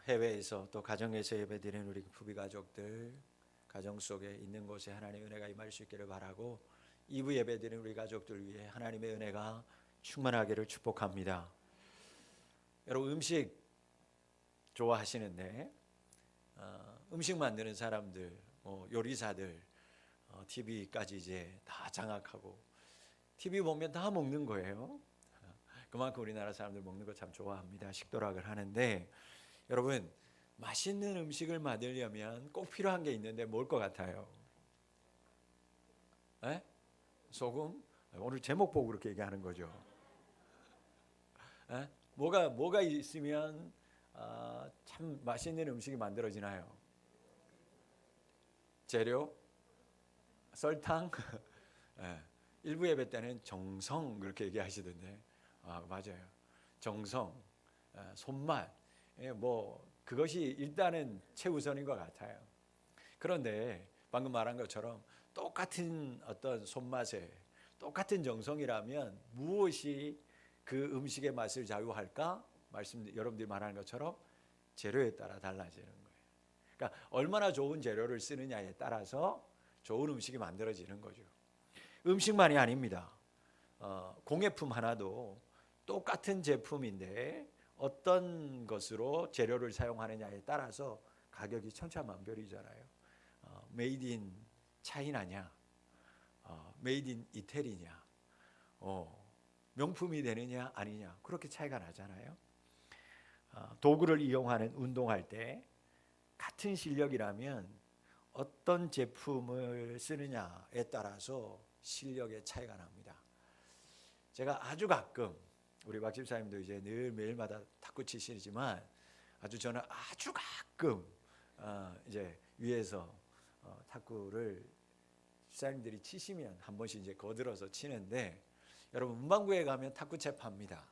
해외에서 또 가정에서 예배드리는 우리 부비 가족들, 가정 속에 있는 곳에 하나님의 은혜가 임할 수 있기를 바라고, 2부 예배드리는 우리 가족들 위해 하나님의 은혜가 충만하기를 축복합니다. 여러분, 음식 좋아하시는데 음식 만드는 사람들, 요리사들, TV까지 이제 다 장악하고 TV 보면 다 먹는 거예요. 그만큼 우리나라 사람들 먹는 거 참 좋아합니다. 식도락을 하는데, 여러분, 맛있는 음식을 만들려면 꼭 필요한 게 있는데 뭘 것 같아요? 에? 소금? 오늘 제목 보고 그렇게 얘기하는 거죠. 에? 뭐가 있으면 참 맛있는 음식이 만들어지나요? 재료? 설탕? 예. 일부 예배 때는 정성 그렇게 얘기하시던데, 맞아요. 정성, 손맛, 그것이 일단은 최우선인 것 같아요. 그런데 방금 말한 것처럼 똑같은 어떤 손맛에 똑같은 정성이라면 무엇이 그 음식의 맛을 좌우할까? 여러분들이 말하는 것처럼 재료에 따라 달라지는 거예요. 그러니까 얼마나 좋은 재료를 쓰느냐에 따라서 좋은 음식이 만들어지는 거죠. 음식만이 아닙니다. 공예품 하나도 똑같은 제품인데 어떤 것으로 재료를 사용하느냐에 따라서 가격이 천차만별이잖아요. 메이드 인 차이나냐, 메이드 인 이태리냐, 명품이 되느냐 아니냐, 그렇게 차이가 나잖아요. 도구를 이용하는 운동할 때 같은 실력이라면 어떤 제품을 쓰느냐에 따라서 실력의 차이가 납니다. 제가 아주 가끔, 우리 박 집사님도 이제 늘 매일마다 탁구 치시지만 저는 아주 가끔 이제 위에서 탁구를 집사님들이 치시면 한 번씩 이제 거들어서 치는데, 여러분, 문방구에 가면 탁구채 팝니다.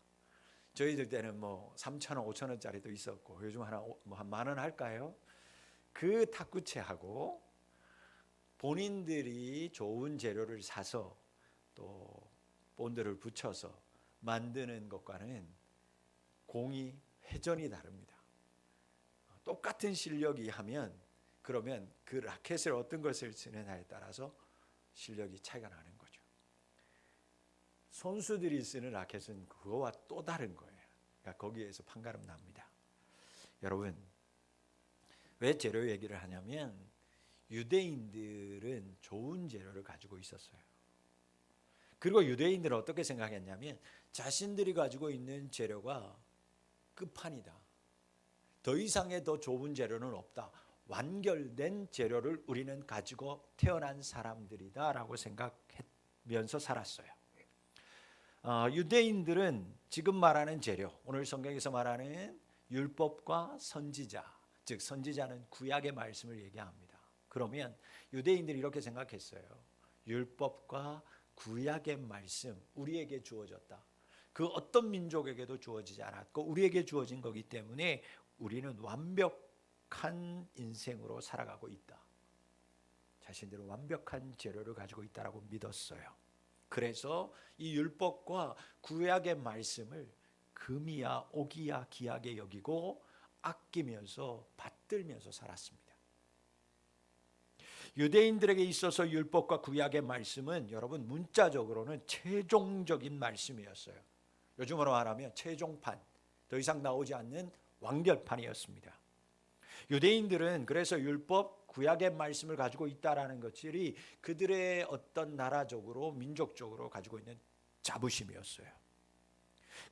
저희들 때는 3,000원, 5,000원짜리도 있었고, 요즘 한 10,000원 할까요? 그 탁구채하고 본인들이 좋은 재료를 사서 또 본드를 붙여서 만드는 것과는 공이 회전이 다릅니다. 똑같은 실력이 하면, 그러면 그 라켓을 어떤 것을 쓰느냐에 따라서 실력이 차이가 나는 거죠. 선수들이 쓰는 라켓은 그거와 또 다른 거예요. 그러니까 거기에서 판가름 납니다. 여러분, 왜 재료 얘기를 하냐면, 유대인들은 좋은 재료를 가지고 있었어요. 그리고 유대인들은 어떻게 생각했냐면, 자신들이 가지고 있는 재료가 끝판이다. 더 이상의 더 좋은 재료는 없다. 완결된 재료를 우리는 가지고 태어난 사람들이다 라고 생각하면서 살았어요. 유대인들은 지금 말하는 재료, 오늘 성경에서 말하는 율법과 선지자, 즉 선지자는 구약의 말씀을 얘기합니다. 그러면 유대인들이 이렇게 생각했어요. 율법과 구약의 말씀, 우리에게 주어졌다. 그 어떤 민족에게도 주어지지 않았고 우리에게 주어진 거기 때문에 우리는 완벽한 인생으로 살아가고 있다. 자신들은 완벽한 재료를 가지고 있다라고 믿었어요. 그래서 이 율법과 구약의 말씀을 금이야 옥이야 귀하게 여기고 아끼면서 받들면서 살았습니다. 유대인들에게 있어서 율법과 구약의 말씀은 여러분 문자적으로는 최종적인 말씀이었어요. 요즘으로 말하면 최종판, 더 이상 나오지 않는 완결판이었습니다. 유대인들은 그래서 율법, 구약의 말씀을 가지고 있다라는 것들이 그들의 어떤 나라적으로 민족적으로 가지고 있는 자부심이었어요.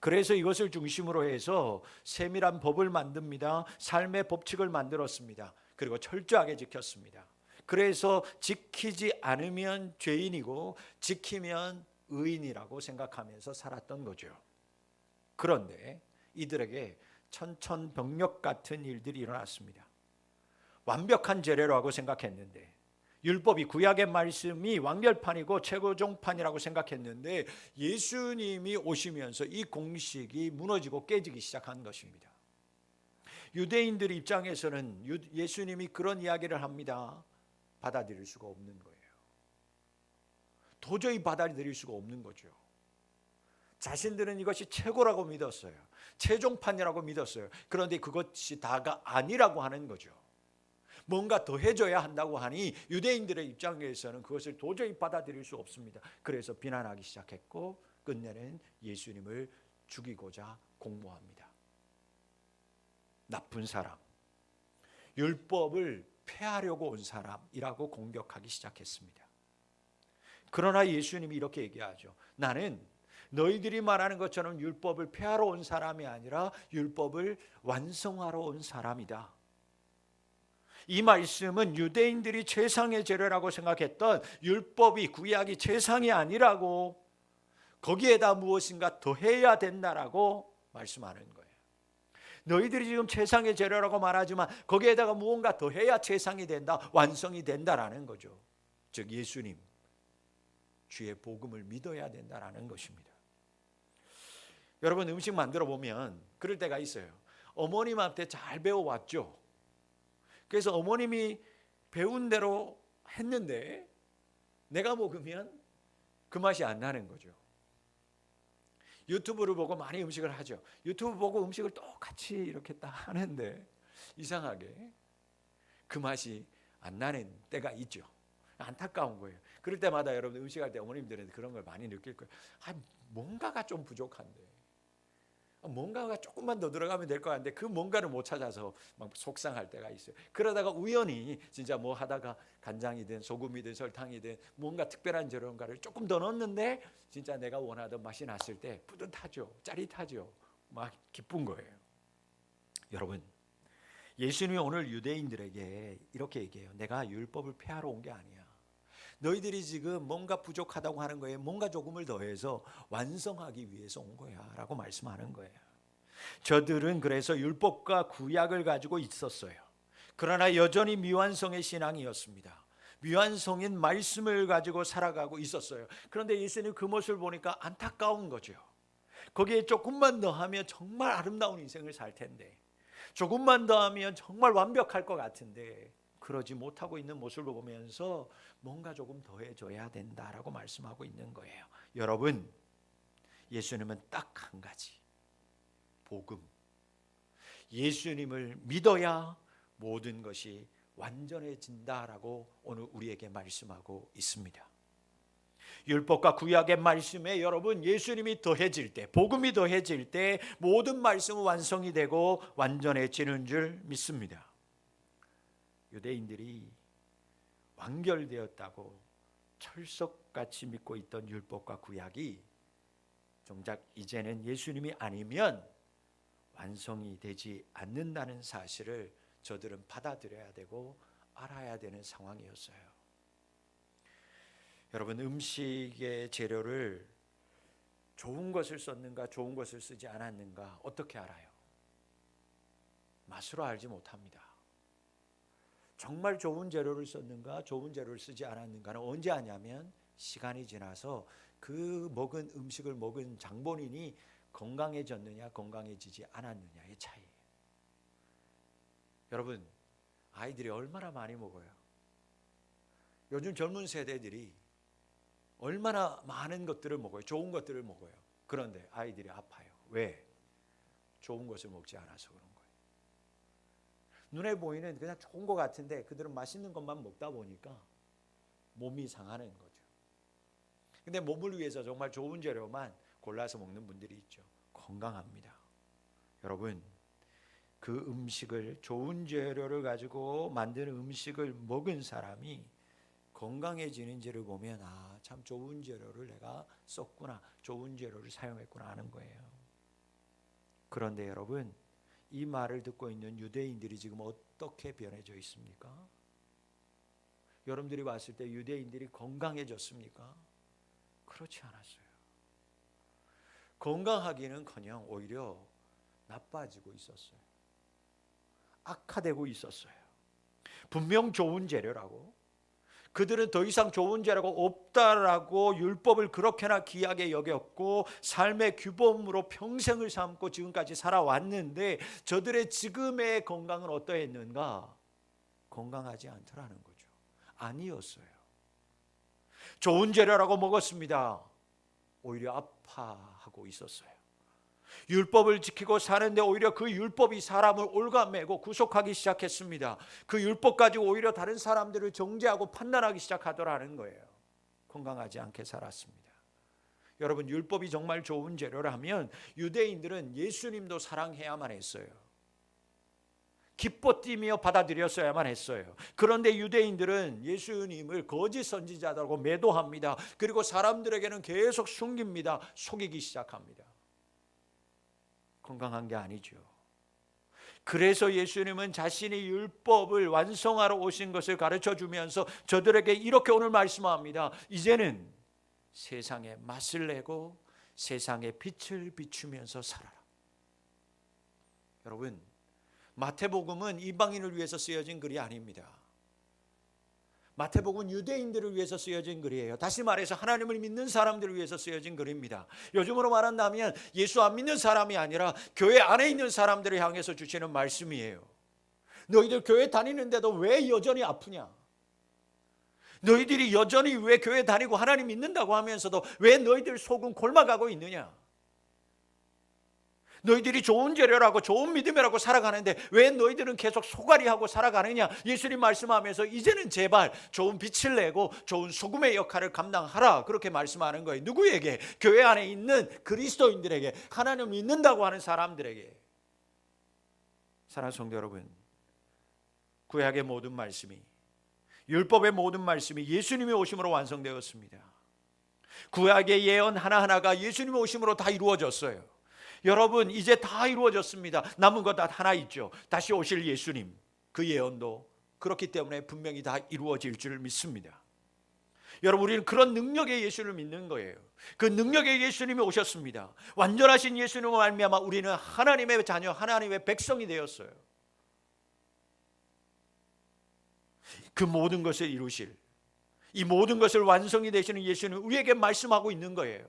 그래서 이것을 중심으로 해서 세밀한 법을 만듭니다. 삶의 법칙을 만들었습니다. 그리고 철저하게 지켰습니다. 그래서 지키지 않으면 죄인이고 지키면 의인이라고 생각하면서 살았던 거죠. 그런데 이들에게 천천벽력 같은 일들이 일어났습니다. 완벽한 재료라고 생각했는데, 율법이 구약의 말씀이 완결판이고 최고종판이라고 생각했는데 예수님이 오시면서 이 공식이 무너지고 깨지기 시작한 것입니다. 유대인들 입장에서는 예수님이 그런 이야기를 합니다. 받아들일 수가 없는 거예요. 도저히 받아들일 수가 없는 거죠. 자신들은 이것이 최고라고 믿었어요. 최종판이라고 믿었어요. 그런데 그것이 다가 아니라고 하는 거죠. 뭔가 더 해줘야 한다고 하니 유대인들의 입장에서는 그것을 도저히 받아들일 수 없습니다. 그래서 비난하기 시작했고 끝내는 예수님을 죽이고자 공모합니다. 나쁜 사람, 율법을 폐하려고 온 사람이라고 공격하기 시작했습니다. 그러나 예수님이 이렇게 얘기하죠. 나는 너희들이 말하는 것처럼 율법을 폐하러 온 사람이 아니라 율법을 완성하러 온 사람이다. 이 말씀은 유대인들이 최상의 재료라고 생각했던 율법이, 구약이 최상이 아니라고, 거기에다 무엇인가 더해야 된다라고 말씀하는 거예요. 너희들이 지금 최상의 재료라고 말하지만 거기에다가 무언가 더해야 최상이 된다, 완성이 된다라는 거죠. 즉 예수님, 주의 복음을 믿어야 된다라는 것입니다. 여러분, 음식 만들어 보면 그럴 때가 있어요. 어머님한테 잘 배워왔죠. 그래서 어머님이 배운 대로 했는데 내가 먹으면 그 맛이 안 나는 거죠. 유튜브를 보고 많이 음식을 하죠. 유튜브 보고 음식을 똑같이 이렇게 딱 하는데 이상하게 그 맛이 안 나는 때가 있죠. 안타까운 거예요. 그럴 때마다 여러분 음식할 때 어머님들은 그런 걸 많이 느낄 거예요. 뭔가가 좀 부족한데, 뭔가가 조금만 더 들어가면 될 것 같은데 그 뭔가를 못 찾아서 막 속상할 때가 있어요. 그러다가 우연히 진짜 뭐 하다가 간장이든 소금이든 설탕이든 뭔가 특별한 재료인가를 조금 더 넣었는데 진짜 내가 원하던 맛이 났을 때 뿌듯하죠. 짜릿하죠. 막 기쁜 거예요. 여러분, 예수님이 오늘 유대인들에게 이렇게 얘기해요. 내가 율법을 폐하러 온 게 아니야. 너희들이 지금 뭔가 부족하다고 하는 거에 뭔가 조금을 더해서 완성하기 위해서 온 거야 라고 말씀하는 거예요. 저들은 그래서 율법과 구약을 가지고 있었어요. 그러나 여전히 미완성의 신앙이었습니다. 미완성인 말씀을 가지고 살아가고 있었어요. 그런데 예수님 그 모습을 보니까 안타까운 거죠. 거기에 조금만 더 하면 정말 아름다운 인생을 살 텐데, 조금만 더 하면 정말 완벽할 것 같은데 그러지 못하고 있는 모습을 보면서 뭔가 조금 더 해줘야 된다라고 말씀하고 있는 거예요. 여러분, 예수님은 딱 한 가지, 복음. 예수님을 믿어야 모든 것이 완전해진다라고 오늘 우리에게 말씀하고 있습니다. 율법과 구약의 말씀에 여러분 예수님이 더해질 때, 복음이 더해질 때 모든 말씀은 완성이 되고 완전해지는 줄 믿습니다. 유대인들이 완결되었다고 철석같이 믿고 있던 율법과 구약이 정작 이제는 예수님이 아니면 완성이 되지 않는다는 사실을 저들은 받아들여야 되고 알아야 되는 상황이었어요. 여러분, 음식의 재료를 좋은 것을 썼는가 좋은 것을 쓰지 않았는가 어떻게 알아요? 맛으로 알지 못합니다. 정말 좋은 재료를 썼는가 좋은 재료를 쓰지 않았는가는 언제 아냐면 시간이 지나서 그 먹은 음식을 먹은 장본인이 건강해졌느냐 건강해지지 않았느냐의 차이예요. 여러분, 아이들이 얼마나 많이 먹어요? 요즘 젊은 세대들이 얼마나 많은 것들을 먹어요. 좋은 것들을 먹어요. 그런데 아이들이 아파요. 왜? 좋은 것을 먹지 않아서 그런 거예요. 눈에 보이는 그냥 좋은 것 같은데 그들은 맛있는 것만 먹다 보니까 몸이 상하는 거죠. 근데 몸을 위해서 정말 좋은 재료만 골라서 먹는 분들이 있죠. 건강합니다. 여러분, 그 음식을, 좋은 재료를 가지고 만드는 음식을 먹은 사람이 건강해지는지를 보면 참 좋은 재료를 내가 썼구나, 좋은 재료를 사용했구나 하는 거예요. 그런데 여러분, 이 말을 듣고 있는 유대인들이 지금 어떻게 변해져 있습니까? 여러분들이 봤을 때 유대인들이 건강해졌습니까? 그렇지 않았어요. 건강하기는커녕 오히려 나빠지고 있었어요. 악화되고 있었어요. 분명 좋은 재료라고, 그들은 더 이상 좋은 재료가 없다라고 율법을 그렇게나 귀하게 여겼고 삶의 규범으로 평생을 삼고 지금까지 살아왔는데 저들의 지금의 건강은 어떠했는가? 건강하지 않더라는 거죠. 아니었어요. 좋은 재료라고 먹었습니다. 오히려 아파하고 있었어요. 율법을 지키고 사는데 오히려 그 율법이 사람을 올가매고 구속하기 시작했습니다. 그 율법 가지고 오히려 다른 사람들을 정죄하고 판단하기 시작하더라는 거예요. 건강하지 않게 살았습니다. 여러분, 율법이 정말 좋은 재료라면 유대인들은 예수님도 사랑해야만 했어요. 기뻐 뛰며 받아들였어야만 했어요. 그런데 유대인들은 예수님을 거짓 선지자라고 매도합니다. 그리고 사람들에게는 계속 숨깁니다. 속이기 시작합니다. 건강한 게 아니죠. 그래서 예수님은 자신이 율법을 완성하러 오신 것을 가르쳐 주면서 저들에게 이렇게 오늘 말씀합니다. 이제는 세상에 맛을 내고 세상에 빛을 비추면서 살아라. 여러분, 마태복음은 이방인을 위해서 쓰여진 글이 아닙니다. 마태복음은 유대인들을 위해서 쓰여진 글이에요. 다시 말해서 하나님을 믿는 사람들을 위해서 쓰여진 글입니다. 요즘으로 말한다면 예수 안 믿는 사람이 아니라 교회 안에 있는 사람들을 향해서 주시는 말씀이에요. 너희들 교회 다니는데도 왜 여전히 아프냐? 너희들이 여전히 왜 교회 다니고 하나님 믿는다고 하면서도 왜 너희들 속은 골마가고 있느냐? 너희들이 좋은 재료라고 좋은 믿음이라고 살아가는데 왜 너희들은 계속 소갈이하고 살아가느냐? 예수님 말씀하면서 이제는 제발 좋은 빛을 내고 좋은 소금의 역할을 감당하라, 그렇게 말씀하는 거예요. 누구에게? 교회 안에 있는 그리스도인들에게, 하나님을 믿는다고 하는 사람들에게. 사랑하는 성도 여러분, 구약의 모든 말씀이, 율법의 모든 말씀이 예수님의 오심으로 완성되었습니다. 구약의 예언 하나하나가 예수님의 오심으로 다 이루어졌어요. 여러분, 이제 다 이루어졌습니다. 남은 것 하나 있죠. 다시 오실 예수님, 그 예언도 그렇기 때문에 분명히 다 이루어질 줄 믿습니다. 여러분, 우리는 그런 능력의 예수를 믿는 거예요. 그 능력의 예수님이 오셨습니다. 완전하신 예수님을 말미암아 우리는 하나님의 자녀, 하나님의 백성이 되었어요. 그 모든 것을 이루실, 이 모든 것을 완성이 되시는 예수는 우리에게 말씀하고 있는 거예요.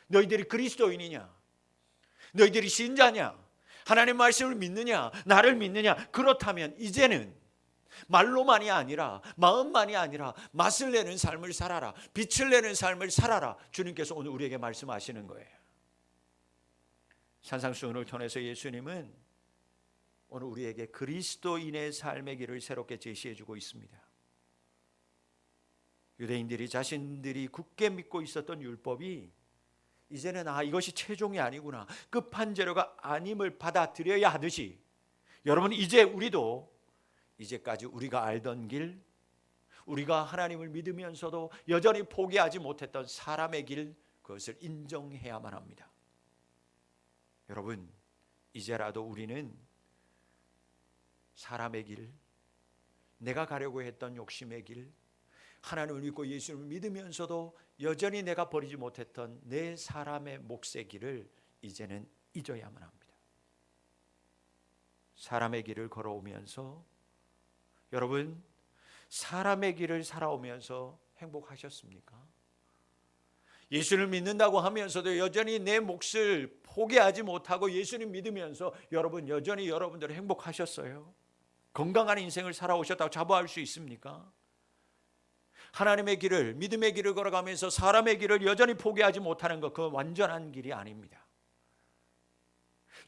너희들이 그리스도인이냐? 너희들이 신자냐? 하나님 말씀을 믿느냐? 나를 믿느냐? 그렇다면 이제는 말로만이 아니라, 마음만이 아니라 맛을 내는 삶을 살아라, 빛을 내는 삶을 살아라, 주님께서 오늘 우리에게 말씀하시는 거예요. 산상수훈을 통해서 예수님은 오늘 우리에게 그리스도인의 삶의 길을 새롭게 제시해 주고 있습니다. 유대인들이 자신들이 굳게 믿고 있었던 율법이 이제는 이것이 최종이 아니구나, 끝판 재료가 아님을 받아들여야 하듯이, 여러분, 이제 우리도 이제까지 우리가 알던 길, 우리가 하나님을 믿으면서도 여전히 포기하지 못했던 사람의 길, 그것을 인정해야만 합니다. 여러분, 이제라도 우리는 사람의 길, 내가 가려고 했던 욕심의 길, 하나님을 믿고 예수님을 믿으면서도 여전히 내가 버리지 못했던 내 사람의 몫의 길을 이제는 잊어야만 합니다. 사람의 길을 걸어오면서, 여러분, 사람의 길을 살아오면서 행복하셨습니까? 예수를 믿는다고 하면서도 여전히 내 몫을 포기하지 못하고 예수님 믿으면서 여러분 여전히 여러분들은 행복하셨어요? 건강한 인생을 살아오셨다고 자부할 수 있습니까? 하나님의 길을, 믿음의 길을 걸어가면서 사람의 길을 여전히 포기하지 못하는 것, 그건 완전한 길이 아닙니다.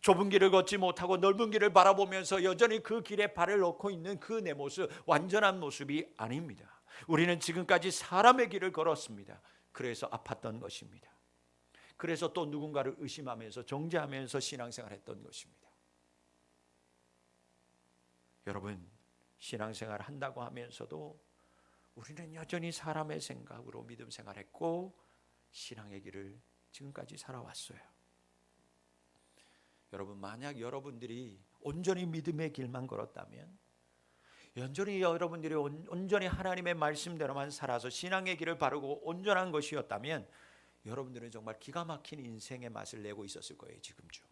좁은 길을 걷지 못하고 넓은 길을 바라보면서 여전히 그 길에 발을 넣고 있는 그 내 모습, 완전한 모습이 아닙니다. 우리는 지금까지 사람의 길을 걸었습니다. 그래서 아팠던 것입니다. 그래서 또 누군가를 의심하면서 정죄하면서 신앙생활 했던 것입니다. 여러분, 신앙생활 한다고 하면서도 우리는 여전히 사람의 생각으로 믿음 생활했고 신앙의 길을 지금까지 살아왔어요. 여러분, 만약 여러분들이 온전히 믿음의 길만 걸었다면, 온전히 여러분들이 온전히 하나님의 말씀대로만 살아서 신앙의 길을 바르고 온전한 것이었다면 여러분들은 정말 기가 막힌 인생의 맛을 내고 있었을 거예요. 지금쯤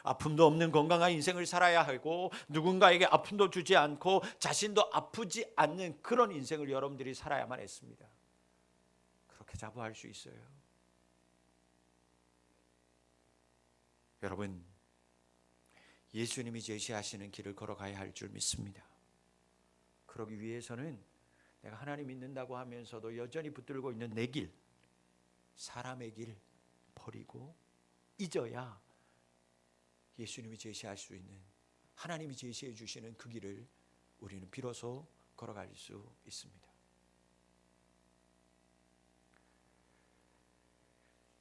아픔도 없는 건강한 인생을 살아야 하고 누군가에게 아픔도 주지 않고 자신도 아프지 않는 그런 인생을 여러분들이 살아야만 했습니다. 그렇게 자부할 수 있어요. 여러분, 예수님이 제시하시는 길을 걸어가야 할 줄 믿습니다. 그러기 위해서는 내가 하나님 믿는다고 하면서도 여전히 붙들고 있는 내 길, 사람의 길 버리고 잊어야 예수님이 제시할 수 있는, 하나님이 제시해 주시는 그 길을 우리는 비로소 걸어갈 수 있습니다.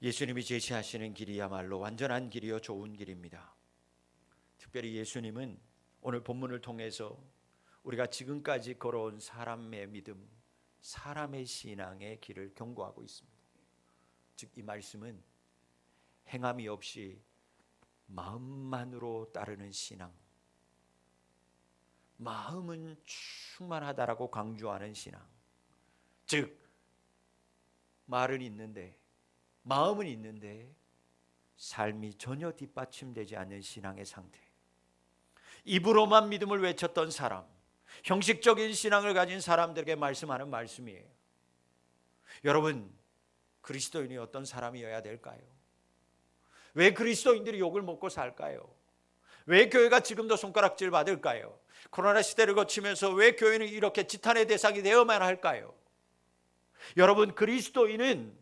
예수님이 제시하시는 길이야말로 완전한 길이요 좋은 길입니다. 특별히 예수님은 오늘 본문을 통해서 우리가 지금까지 걸어온 사람의 믿음, 사람의 신앙의 길을 경고하고 있습니다. 즉 이 말씀은 행함이 없이 마음만으로 따르는 신앙, 마음은 충만하다라고 강조하는 신앙, 즉 말은 있는데 마음은 있는데 삶이 전혀 뒷받침되지 않는 신앙의 상태. 입으로만 믿음을 외쳤던 사람, 형식적인 신앙을 가진 사람들에게 말씀하는 말씀이에요. 여러분, 그리스도인이 어떤 사람이어야 될까요? 왜 그리스도인들이 욕을 먹고 살까요? 왜 교회가 지금도 손가락질 받을까요? 코로나 시대를 거치면서 왜 교회는 이렇게 지탄의 대상이 되어만 할까요? 여러분, 그리스도인은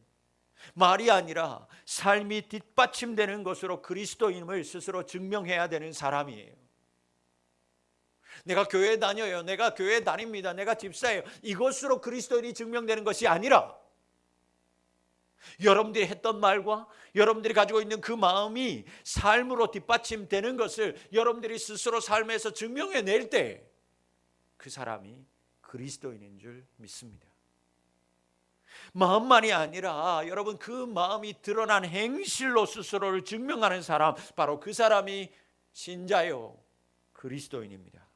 말이 아니라 삶이 뒷받침되는 것으로 그리스도인을 스스로 증명해야 되는 사람이에요. 내가 교회에 다녀요, 내가 교회에 다닙니다, 내가 집사예요, 이것으로 그리스도인이 증명되는 것이 아니라 여러분들이 했던 말과 여러분들이 가지고 있는 그 마음이 삶으로 뒷받침되는 것을 여러분들이 스스로 삶에서 증명해낼 때 그 사람이 그리스도인인 줄 믿습니다. 마음만이 아니라 여러분, 그 마음이 드러난 행실로 스스로를 증명하는 사람, 바로 그 사람이 신자요 그리스도인입니다.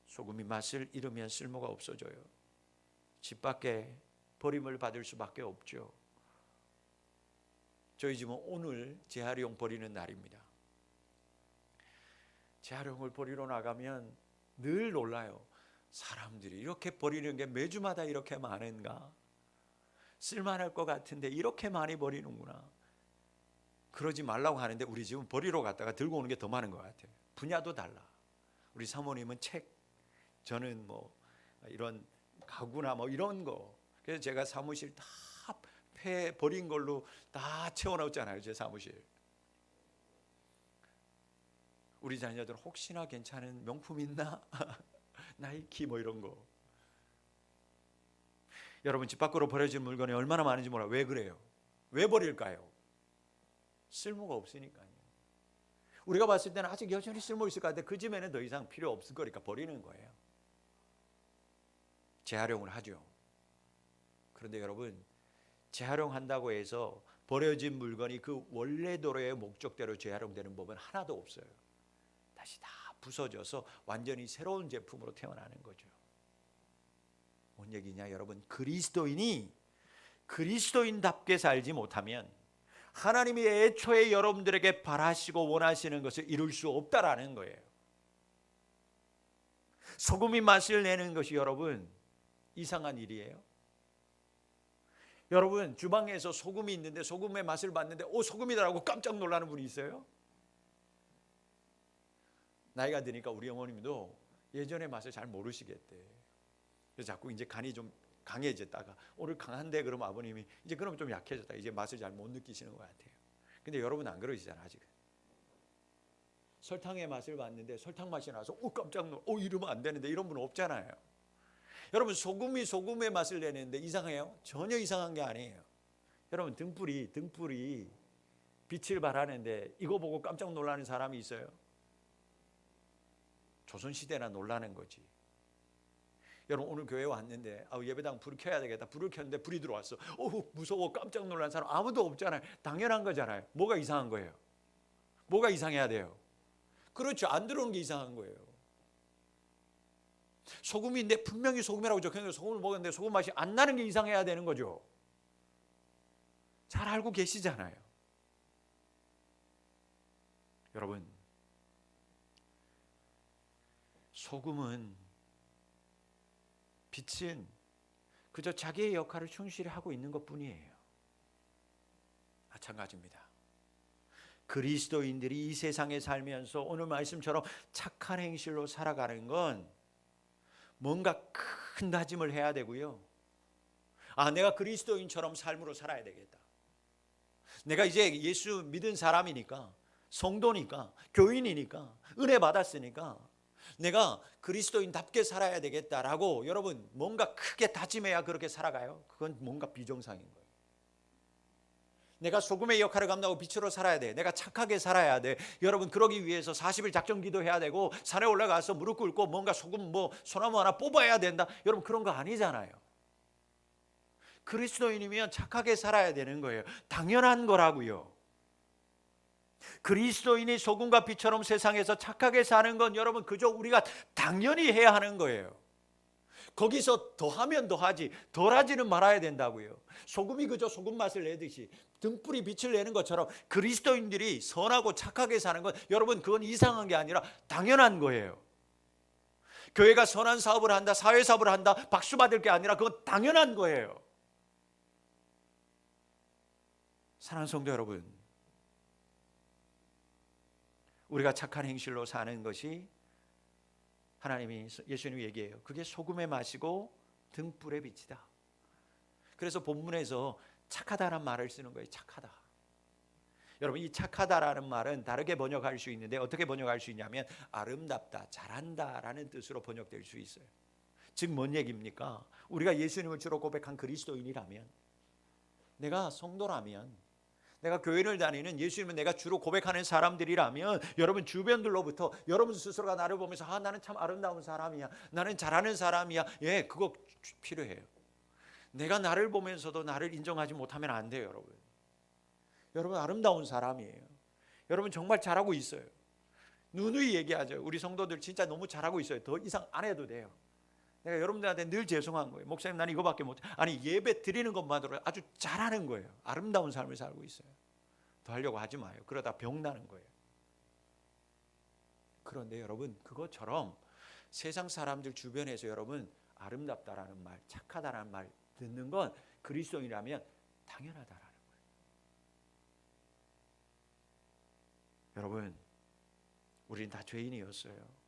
소금이 맛을 잃으면 쓸모가 없어져요. 집 밖에 버림을 받을 수밖에 없죠. 저희 집은 오늘 재활용 버리는 날입니다. 재활용을 버리러 나가면 늘 놀라요. 사람들이 이렇게 버리는 게 매주마다 이렇게 많은가? 쓸만할 것 같은데 이렇게 많이 버리는구나. 그러지 말라고 하는데 우리 집은 버리러 갔다가 들고 오는 게 더 많은 것 같아요. 분야도 달라. 우리 사모님은 책, 저는 뭐 이런 가구나 뭐 이런 거. 그래서 제가 사무실 다 버린 걸로 다 채워넣었잖아요, 제 사무실. 우리 자녀들 혹시나 괜찮은 명품 있나? 나이키 뭐 이런 거. 여러분, 집 밖으로 버려진 물건이 얼마나 많은지 몰라요. 왜 그래요? 왜 버릴까요? 쓸모가 없으니까요. 우리가 봤을 때는 아직 여전히 쓸모 있을 것 같은데 그 집에는 더 이상 필요 없을 거니까 버리는 거예요. 재활용을 하죠. 그런데 여러분, 재활용한다고 해서 버려진 물건이 그 원래대로의 목적대로 재활용되는 법은 하나도 없어요. 다시 다 부서져서 완전히 새로운 제품으로 태어나는 거죠. 뭔 얘기냐 여러분, 그리스도인이 그리스도인답게 살지 못하면 하나님이 애초에 여러분들에게 바라시고 원하시는 것을 이룰 수 없다라는 거예요. 소금이 맛을 내는 것이 여러분 이상한 일이에요. 여러분, 주방에서 소금이 있는데 소금의 맛을 봤는데 소금이다라고 깜짝 놀라는 분이 있어요? 나이가 드니까 우리 어머님도 예전의 맛을 잘 모르시겠대. 그래서 자꾸 이제 간이 좀 강해졌다가 오늘 강한데 그러면 아버님이 이제 그럼 좀 약해졌다, 이제 맛을 잘 못 느끼시는 것 같아요. 근데 여러분 안 그러시잖아. 아직은 설탕의 맛을 봤는데 설탕 맛이 나서 깜짝 놀라 이러면 안 되는데 이런 분은 없잖아요. 여러분, 소금이 소금의 맛을 내는데 이상해요? 전혀 이상한 게 아니에요. 여러분, 등불이 빛을 발하는데 이거 보고 깜짝 놀라는 사람이 있어요? 조선시대나 놀라는 거지. 여러분, 오늘 교회 왔는데 예배당 불을 켜야 되겠다, 불을 켰는데 불이 들어왔어. 무서워, 깜짝 놀란 사람 아무도 없잖아요. 당연한 거잖아요. 뭐가 이상한 거예요? 뭐가 이상해야 돼요? 그렇죠, 안 들어오는 게 이상한 거예요. 소금인데 분명히 소금이라고 적혀있는데 소금을 먹었는데 소금 맛이 안 나는 게 이상해야 되는 거죠. 잘 알고 계시잖아요. 여러분, 소금은, 빛은 그저 자기의 역할을 충실히 하고 있는 것뿐이에요. 마찬가지입니다. 그리스도인들이 이 세상에 살면서 오늘 말씀처럼 착한 행실로 살아가는 건 뭔가 큰 다짐을 해야 되고요. 아, 내가 그리스도인처럼 삶으로 살아야 되겠다. 내가 이제 예수 믿은 사람이니까, 성도니까, 교인이니까, 은혜 받았으니까 내가 그리스도인답게 살아야 되겠다라고 여러분 뭔가 크게 다짐해야 그렇게 살아가요? 그건 뭔가 비정상인 거예요. 내가 소금의 역할을 감당하고 빛으로 살아야 돼. 내가 착하게 살아야 돼. 여러분 그러기 위해서 40일 작정 기도해야 되고 산에 올라가서 무릎 꿇고 뭔가 소금 소나무 하나 뽑아야 된다. 여러분 그런 거 아니잖아요. 그리스도인이면 착하게 살아야 되는 거예요. 당연한 거라고요. 그리스도인이 소금과 빛처럼 세상에서 착하게 사는 건 여러분 그저 우리가 당연히 해야 하는 거예요. 거기서 더하면 더하지 덜하지는 말아야 된다고요. 소금이 그저 소금 맛을 내듯이 등불이 빛을 내는 것처럼 그리스도인들이 선하고 착하게 사는 건 여러분 그건 이상한 게 아니라 당연한 거예요. 교회가 선한 사업을 한다, 사회 사업을 한다, 박수 받을 게 아니라 그건 당연한 거예요. 사랑하는 성도 여러분, 우리가 착한 행실로 사는 것이 하나님이 예수님이 얘기해요. 그게 소금의 맛이고 등불의 빛이다. 그래서 본문에서 착하다라는 말을 쓰는 거예요. 착하다. 여러분 이 착하다라는 말은 다르게 번역할 수 있는데 어떻게 번역할 수 있냐면 아름답다, 잘한다라는 뜻으로 번역될 수 있어요. 즉 뭔 얘기입니까? 우리가 예수님을 주로 고백한 그리스도인이라면, 내가 성도라면, 내가 교회를 다니는 예수님은 내가 주로 고백하는 사람들이라면 여러분 주변들로부터 여러분 스스로가 나를 보면서 아 나는 참 아름다운 사람이야, 나는 잘하는 사람이야, 예 그거 필요해요. 내가 나를 보면서도 나를 인정하지 못하면 안 돼요. 여러분 여러분 아름다운 사람이에요. 여러분 정말 잘하고 있어요. 누누이 얘기하죠. 우리 성도들 진짜 너무 잘하고 있어요. 더 이상 안 해도 돼요. 내가 여러분들한테 늘 죄송한 거예요. 목사님 나는 이거밖에 못해. 아니 예배 드리는 것만으로 아주 잘하는 거예요. 아름다운 삶을 살고 있어요. 더 하려고 하지 마요. 그러다 병 나는 거예요. 그런데 여러분 그것처럼 세상 사람들 주변에서 여러분 아름답다라는 말, 착하다라는 말 듣는 건 그리스도인이라면 당연하다라는 거예요. 여러분 우리는 다 죄인이었어요.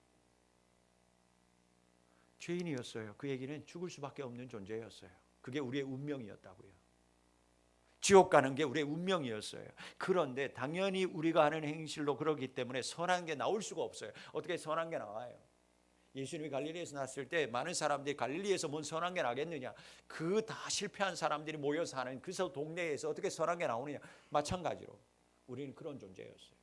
죄인이었어요. 그 얘기는 죽을 수밖에 없는 존재였어요. 그게 우리의 운명이었다고요. 지옥 가는 게 우리의 운명이었어요. 그런데 당연히 우리가 하는 행실로 그러기 때문에 선한 게 나올 수가 없어요. 어떻게 선한 게 나와요? 예수님이 갈릴리에서 났을 때 많은 사람들이 갈릴리에서 뭔 선한 게 나겠느냐? 그 다 실패한 사람들이 모여 사는 그 동네에서 어떻게 선한 게 나오느냐? 마찬가지로 우리는 그런 존재였어요.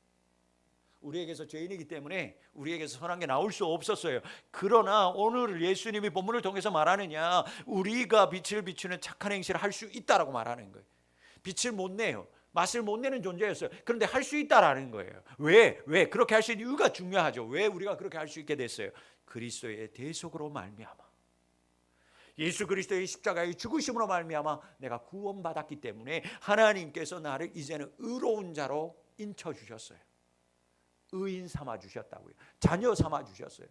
우리에게서 죄인이기 때문에 우리에게서 선한 게 나올 수 없었어요. 그러나 오늘 예수님이 본문을 통해서 말하느냐, 우리가 빛을 비추는 착한 행실을 할 수 있다라고 말하는 거예요. 빛을 못 내요. 맛을 못 내는 존재였어요. 그런데 할 수 있다라는 거예요. 왜? 그렇게 할 수 있는 이유가 중요하죠. 왜 우리가 그렇게 할 수 있게 됐어요? 그리스도의 대속으로 말미암아, 예수 그리스도의 십자가의 죽으심으로 말미암아 내가 구원받았기 때문에 하나님께서 나를 이제는 의로운 자로 인쳐 주셨어요. 의인 삼아 주셨다고요. 자녀 삼아 주셨어요.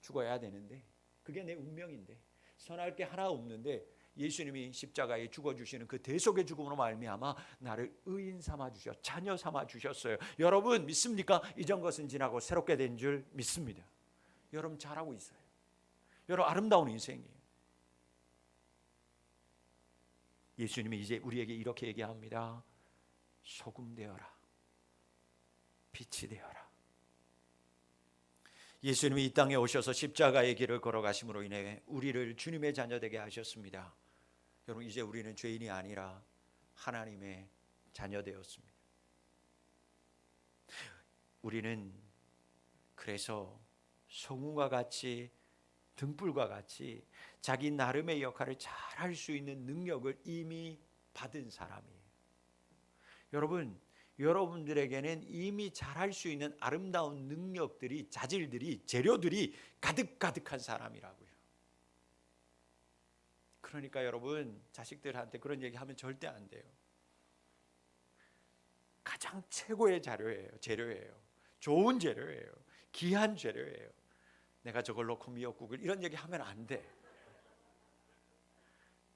죽어야 되는데 그게 내 운명인데 선할 게 하나 없는데 예수님이 십자가에 죽어주시는 그 대속의 죽음으로 말미암아 나를 의인 삼아 주셨, 자녀 삼아 주셨어요. 여러분 믿습니까? 이전 것은 지나고 새롭게 된 줄 믿습니다. 여러분 잘하고 있어요. 여러분 아름다운 인생이에요. 예수님이 이제 우리에게 이렇게 얘기합니다. 소금 되어라, 빛이 되어라. 예수님이 이 땅에 오셔서 십자가의 길을 걸어가심으로 인해 우리를 주님의 자녀 되게 하셨습니다. 여러분 이제 우리는 죄인이 아니라 하나님의 자녀 되었습니다. 우리는 그래서 소금과 같이 등불과 같이 자기 나름의 역할을 잘 할 수 있는 능력을 이미 받은 사람이에요. 여러분 여러분들에게는 이미 잘할 수 있는 아름다운 능력들이, 자질들이, 재료들이 가득가득한 사람이라고요. 그러니까 여러분 자식들한테 그런 얘기하면 절대 안 돼요. 가장 최고의 재료예요. 좋은 재료예요. 귀한 재료예요. 내가 저걸 넣고 미역국을 이런 얘기 하면 안 돼.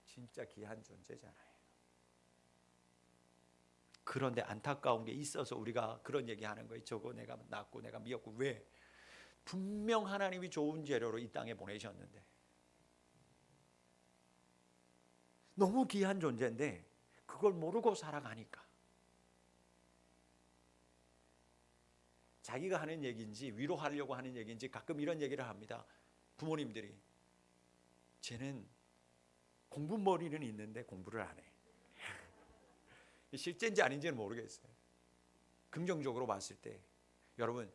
진짜 귀한 존재잖아요. 그런데 안타까운 게 있어서 우리가 그런 얘기하는 거예요. 저거 내가 낳고 내가 미역국. 왜? 분명 하나님이 좋은 재료로 이 땅에 보내셨는데 너무 귀한 존재인데 그걸 모르고 살아가니까 자기가 하는 얘기인지 위로하려고 하는 얘기인지 가끔 이런 얘기를 합니다. 부모님들이 쟤는 공부머리는 있는데 공부를 안 해. 실제인지 아닌지는 모르겠어요. 긍정적으로 봤을 때 여러분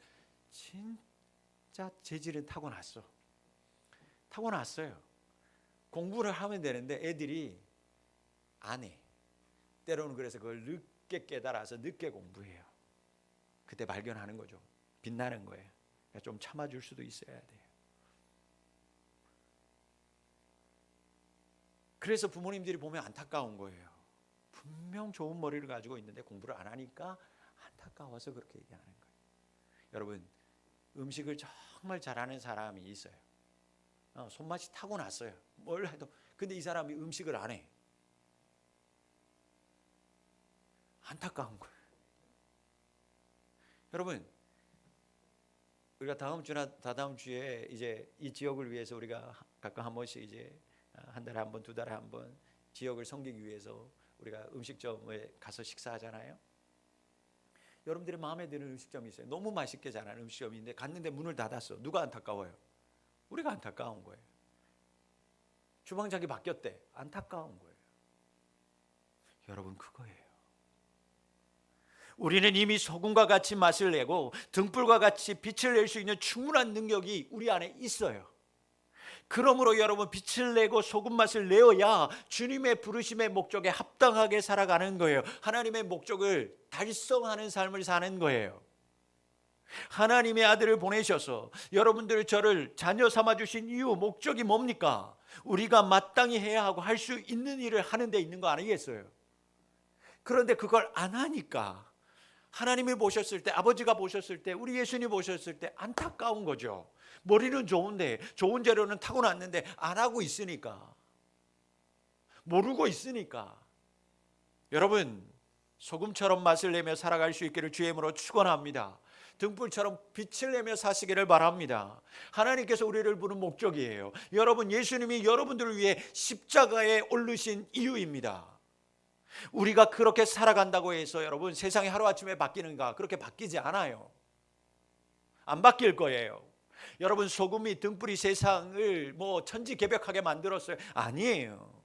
진짜 재질은 타고났어요. 공부를 하면 되는데 애들이 안 해. 때로는 그래서 그걸 늦게 깨달아서 늦게 공부해요. 그때 발견하는 거죠. 빛나는 거예요. 좀 참아줄 수도 있어야 돼요. 그래서 부모님들이 보면 안타까운 거예요. 분명 좋은 머리를 가지고 있는데 공부를 안 하니까 안타까워서 그렇게 얘기하는 거예요. 여러분 음식을 정말 잘하는 사람이 있어요. 손맛이 타고났어요. 뭘 해도. 근데 이 사람이 음식을 안 해. 안타까운 거예요. 여러분 우리가 다음 주나 다다음 주에 이제 이 지역을 위해서 우리가 각각 한 번씩 이제 한 달에 한 번, 두 달에 한 번 지역을 섬기기 위해서 우리가 음식점에 가서 식사하잖아요. 여러분들의 마음에 드는 음식점이 있어요. 너무 맛있게 잘하는 음식점인데 갔는데 문을 닫았어. 누가 안타까워요? 우리가 안타까운 거예요. 주방장이 바뀌었대. 안타까운 거예요. 여러분 그거예요. 우리는 이미 소금과 같이 맛을 내고 등불과 같이 빛을 낼 수 있는 충분한 능력이 우리 안에 있어요. 그러므로 여러분 빛을 내고 소금 맛을 내어야 주님의 부르심의 목적에 합당하게 살아가는 거예요. 하나님의 목적을 달성하는 삶을 사는 거예요. 하나님의 아들을 보내셔서 여러분들 저를 자녀 삼아 주신 이유 목적이 뭡니까? 우리가 마땅히 해야 하고 할 수 있는 일을 하는 데 있는 거 아니겠어요? 그런데 그걸 안 하니까 하나님이 보셨을 때, 아버지가 보셨을 때, 우리 예수님 보셨을 때 안타까운 거죠. 머리는 좋은데 좋은 재료는 타고났는데 안 하고 있으니까, 모르고 있으니까. 여러분 소금처럼 맛을 내며 살아갈 수 있기를 주의 이름으로 축원합니다. 등불처럼 빛을 내며 사시기를 바랍니다. 하나님께서 우리를 부른 목적이에요. 여러분 예수님이 여러분들을 위해 십자가에 오르신 이유입니다. 우리가 그렇게 살아간다고 해서 여러분 세상이 하루아침에 바뀌는가? 그렇게 바뀌지 않아요. 안 바뀔 거예요. 여러분 소금이 등불이 세상을 천지개벽하게 만들었어요? 아니에요.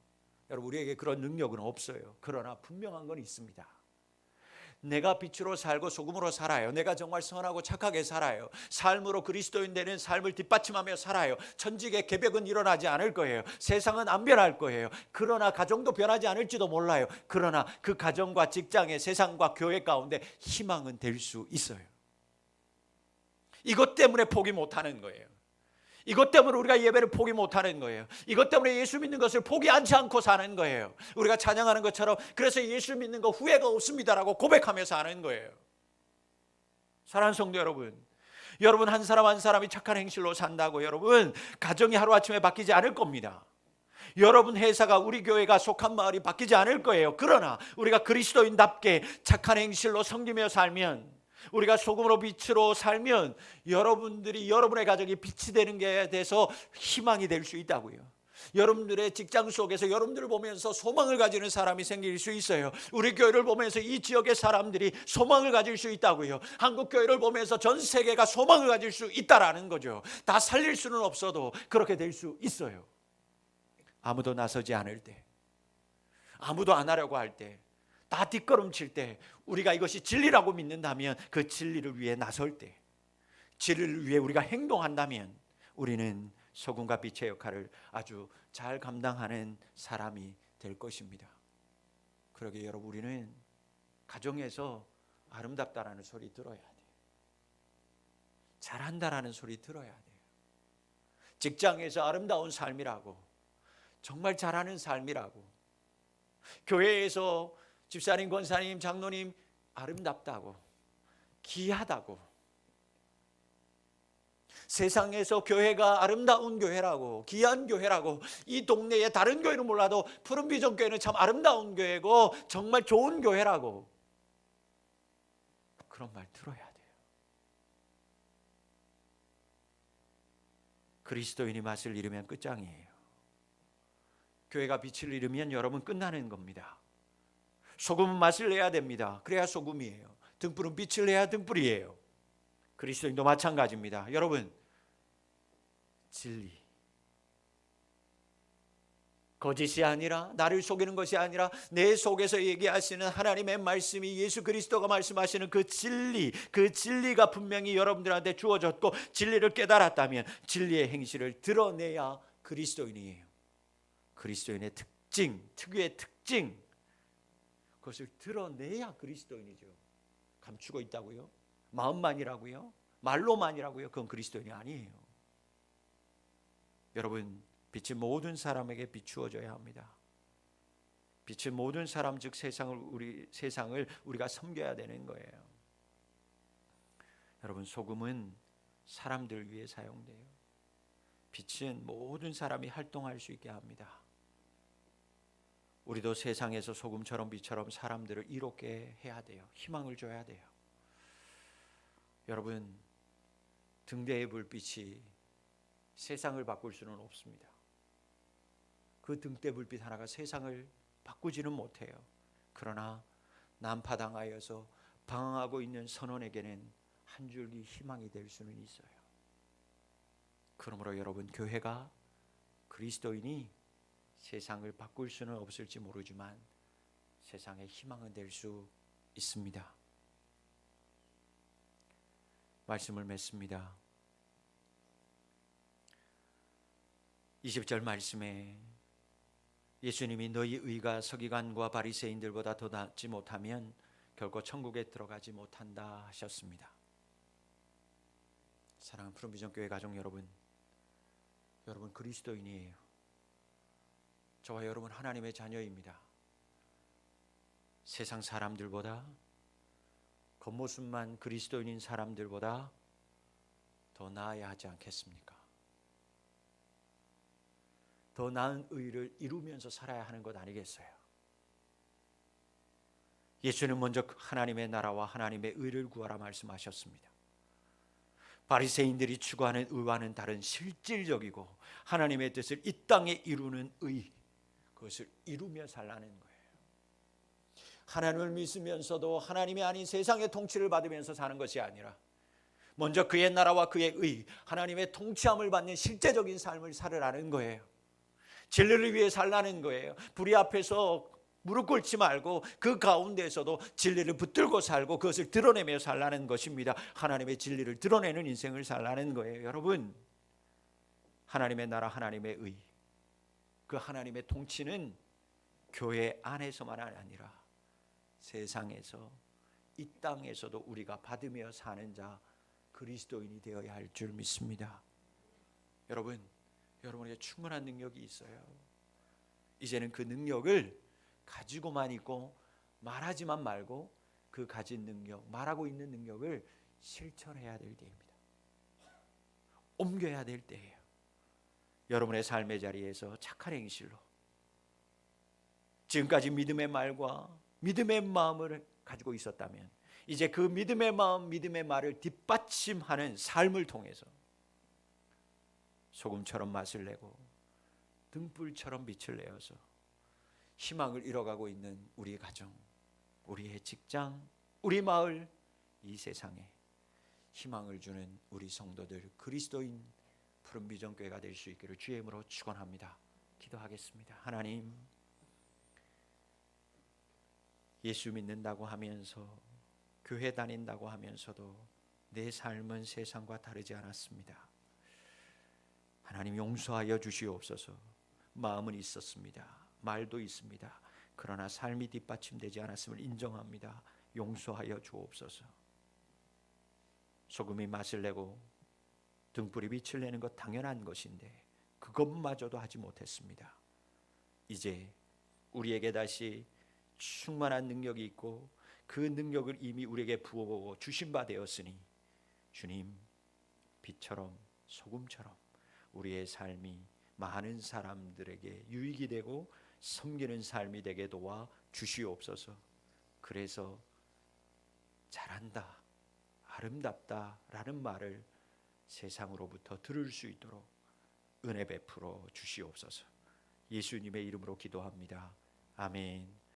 여러분 우리에게 그런 능력은 없어요. 그러나 분명한 건 있습니다. 내가 빛으로 살고 소금으로 살아요. 내가 정말 선하고 착하게 살아요. 삶으로 그리스도인 되는 삶을 뒷받침하며 살아요. 천지의 개벽은 일어나지 않을 거예요. 세상은 안 변할 거예요. 그러나 가정도 변하지 않을지도 몰라요. 그러나 그 가정과 직장의 세상과 교회 가운데 희망은 될 수 있어요. 이것 때문에 포기 못하는 거예요. 이것 때문에 우리가 예배를 포기 못하는 거예요. 이것 때문에 예수 믿는 것을 포기하지 않고 사는 거예요. 우리가 찬양하는 것처럼 그래서 예수 믿는 거 후회가 없습니다라고 고백하며 사는 거예요. 사랑하는 성도 여러분, 여러분 한 사람 한 사람이 착한 행실로 산다고 여러분 가정이 하루아침에 바뀌지 않을 겁니다. 여러분 회사가 우리 교회가 속한 마을이 바뀌지 않을 거예요. 그러나 우리가 그리스도인답게 착한 행실로 섬기며 살면, 우리가 소금으로 빛으로 살면 여러분들이 여러분의 가정이 빛이 되는 게 돼서 희망이 될 수 있다고요. 여러분들의 직장 속에서 여러분들을 보면서 소망을 가지는 사람이 생길 수 있어요. 우리 교회를 보면서 이 지역의 사람들이 소망을 가질 수 있다고요. 한국 교회를 보면서 전 세계가 소망을 가질 수 있다라는 거죠. 다 살릴 수는 없어도 그렇게 될 수 있어요. 아무도 나서지 않을 때, 아무도 안 하려고 할 때, 다 뒷걸음칠 때, 우리가 이것이 진리라고 믿는다면 그 진리를 위해 나설 때, 진리를 위해 우리가 행동한다면 우리는 소금과 빛의 역할을 아주 잘 감당하는 사람이 될 것입니다. 그러게 여러분 우리는 가정에서 아름답다라는 소리 들어야 돼요. 잘한다라는 소리 들어야 돼요. 직장에서 아름다운 삶이라고, 정말 잘하는 삶이라고, 교회에서 집사님, 권사님, 장로님 아름답다고, 귀하다고, 세상에서 교회가 아름다운 교회라고, 귀한 교회라고, 이 동네에 다른 교회는 몰라도 푸른비전교회는 참 아름다운 교회고 정말 좋은 교회라고, 그런 말 들어야 돼요. 그리스도인이 맛을 잃으면 끝장이에요. 교회가 빛을 잃으면 여러분 끝나는 겁니다. 소금은 맛을 내야 됩니다. 그래야 소금이에요. 등불은 빛을 내야 등불이에요. 그리스도인도 마찬가지입니다. 여러분, 진리, 거짓이 아니라, 나를 속이는 것이 아니라 내 속에서 얘기하시는 하나님의 말씀이, 예수 그리스도가 말씀하시는 그 진리가 분명히 여러분들한테 주어졌고 진리를 깨달았다면 진리의 행실을 드러내야 그리스도인이에요. 그리스도인의 특징, 특유의 특징, 그것을 드러내야 그리스도인이죠. 감추고 있다고요? 마음만이라고요? 말로만이라고요? 그건 그리스도인이 아니에요. 여러분, 빛이 모든 사람에게 비추어져야 합니다. 빛은 모든 사람, 즉 세상을 우리가 섬겨야 되는 거예요. 여러분, 소금은 사람들 위해 사용돼요. 빛은 모든 사람이 활동할 수 있게 합니다. 우리도 세상에서 소금처럼 빛처럼 사람들을 이롭게 해야 돼요. 희망을 줘야 돼요. 여러분, 등대의 불빛이 세상을 바꿀 수는 없습니다. 그 등대 불빛 하나가 세상을 바꾸지는 못해요. 그러나 난파당하여서 방황하고 있는 선원에게는 한 줄기 희망이 될 수는 있어요. 그러므로 여러분, 교회가, 그리스도인이 세상을 바꿀 수는 없을지 모르지만 세상의 희망은 될 수 있습니다. 말씀을 맺습니다. 20절 말씀에 예수님이 너희 의가 서기관과 바리새인들보다 더 낫지 못하면 결코 천국에 들어가지 못한다 하셨습니다. 사랑하는 푸른비전교회 가족 여러분, 여러분 그리스도인이에요. 저와 여러분 하나님의 자녀입니다. 세상 사람들보다, 겉모습만 그리스도인인 사람들보다 더 나아야 하지 않겠습니까? 더 나은 의를 이루면서 살아야 하는 것 아니겠어요? 예수는 먼저 하나님의 나라와 하나님의 의를 구하라 말씀하셨습니다. 바리새인들이 추구하는 의와는 다른 실질적이고 하나님의 뜻을 이 땅에 이루는 의, 그것을 이루며 살라는 거예요. 하나님을 믿으면서도 하나님이 아닌 세상의 통치를 받으면서 사는 것이 아니라 먼저 그의 나라와 그의 의, 하나님의 통치함을 받는 실제적인 삶을 살으라는 거예요. 진리를 위해 살라는 거예요. 불의 앞에서 무릎 꿇지 말고 그 가운데에서도 진리를 붙들고 살고 그것을 드러내며 살라는 것입니다. 하나님의 진리를 드러내는 인생을 살라는 거예요. 여러분, 하나님의 나라, 하나님의 의, 그 하나님의 통치는 교회 안에서만 아니라 세상에서, 이 땅에서도 우리가 받으며 사는 자, 그리스도인이 되어야 할 줄 믿습니다. 여러분에게 충분한 능력이 있어요. 이제는 그 능력을 가지고만 있고 말하지만 말고 그 가진 능력, 말하고 있는 능력을 실천해야 될 때입니다. 옮겨야 될 때예요. 여러분의 삶의 자리에서 착한 행실로 지금까지 믿음의 말과 믿음의 마음을 가지고 있었다면 이제 그 믿음의 마음, 믿음의 말을 뒷받침하는 삶을 통해서 소금처럼 맛을 내고 등불처럼 빛을 내어서 희망을 잃어가고 있는 우리 가정, 우리의 직장, 우리 마을, 이 세상에 희망을 주는 우리 성도들, 그리스도인 푸른비전교회가 될 수 있기를 주의 이름으로 축원합니다. 기도하겠습니다. 하나님, 예수 믿는다고 하면서 교회 다닌다고 하면서도 내 삶은 세상과 다르지 않았습니다. 하나님 용서하여 주시옵소서. 마음은 있었습니다. 말도 있습니다. 그러나 삶이 뒷받침되지 않았음을 인정합니다. 용서하여 주옵소서. 소금이 맛을 내고 등불이 빛을 내는 것 당연한 것인데 그것마저도 하지 못했습니다. 이제 우리에게 다시 충만한 능력이 있고 그 능력을 이미 우리에게 부어 주신 바 되었으니 주님, 빛처럼 소금처럼 우리의 삶이 많은 사람들에게 유익이 되고 섬기는 삶이 되게 도와 주시옵소서. 그래서 잘한다, 아름답다 라는 말을 세상으로부터 들을 수 있도록 은혜 베풀어 주시옵소서. 예수님의 이름으로 기도합니다. 아멘.